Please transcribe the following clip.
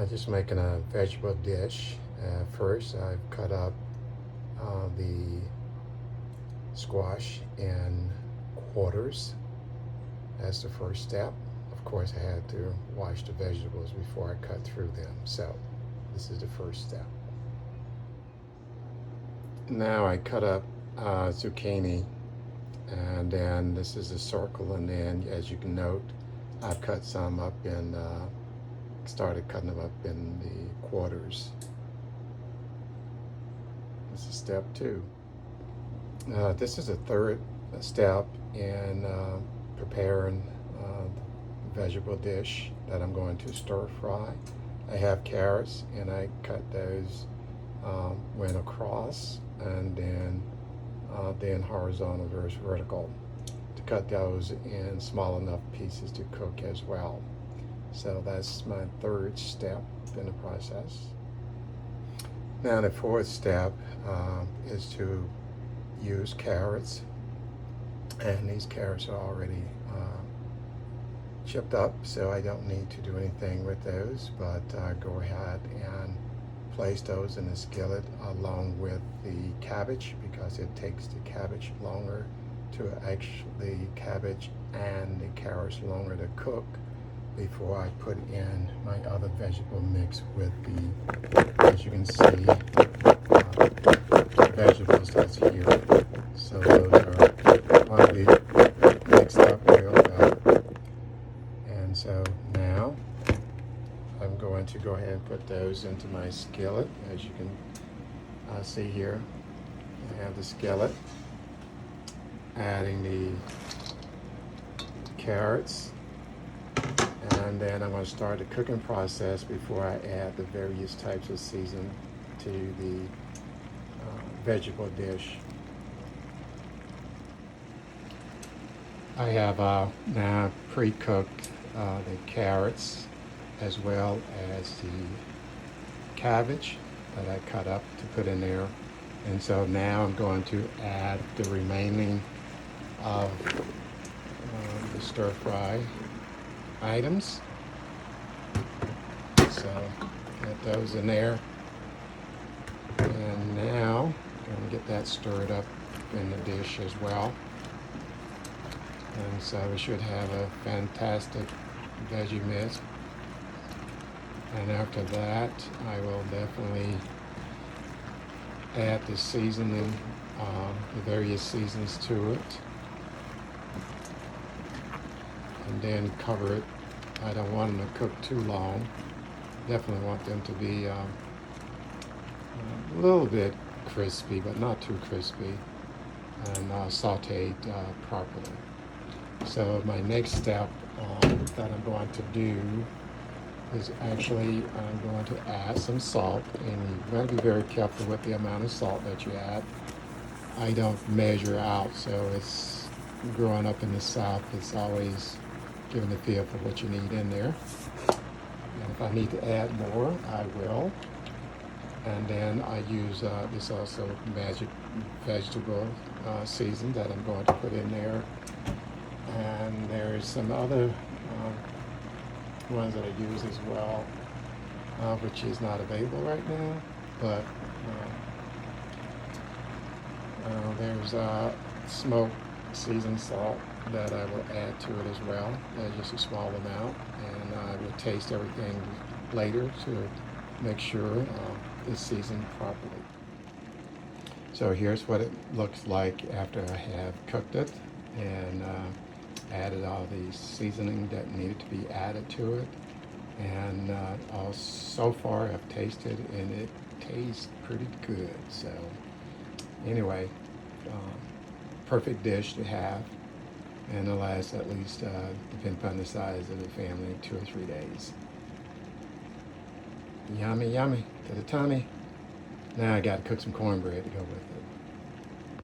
Just making a vegetable dish. First, I've cut up the squash in quarters. That's the first step. Of course, I had to wash the vegetables before I cut through them. So this is the first step. Now I cut up zucchini, and then this is a circle, and then as you can note, I've cut some up in started cutting them up in the quarters. This is step two. This is a third step in preparing the vegetable dish that I'm going to stir fry. I have carrots, and I cut those went across, and then horizontal versus vertical, to cut those in small enough pieces to cook as well. So that's my third step in the process. Now the fourth step is to use carrots, and these carrots are already chipped up, so I don't need to do anything with those, but go ahead and place those in a skillet along with the cabbage, because it takes the cabbage longer to the cabbage and the carrots longer to cook before I put in my other vegetable mix with the, as you can see, vegetables that's here. So those are already mixed up real well. And so now I'm going to go ahead and put those into my skillet. As you can see here, I have the skillet, adding the carrots, and then I'm going to start the cooking process before I add the various types of season to the vegetable dish. I have now pre-cooked the carrots as well as the cabbage that I cut up to put in there. And so now I'm going to add the remaining of the stir fry items. So get those in there. And now I'm going to get that stirred up in the dish as well. And so we should have a fantastic veggie mix. And after that, I will definitely add the seasoning, the various seasons to it, and then cover it. I don't want them to cook too long. Definitely want them to be a little bit crispy, but not too crispy, and sauteed properly. So my next step that I'm going to do is actually I'm going to add some salt, and you've got to be very careful with the amount of salt that you add. I don't measure out, so it's growing up in the South, it's always giving a feel for what you need in there. And if I need to add more, I will. And then I use this also magic vegetable season that I'm going to put in there. And there's some other ones that I use as well, which is not available right now, but there's smoked seasoned salt that I will add to it as well, just a small amount, and I will taste everything later to make sure it's seasoned properly. So here's what it looks like after I have cooked it and added all the seasoning that needed to be added to it. And so far I've tasted, and it tastes pretty good. So anyway, perfect dish to have, and it'll last at least, depending upon the size of the family, 2 or 3 days. Yummy, yummy to the tummy. Now I got to cook some cornbread to go with it.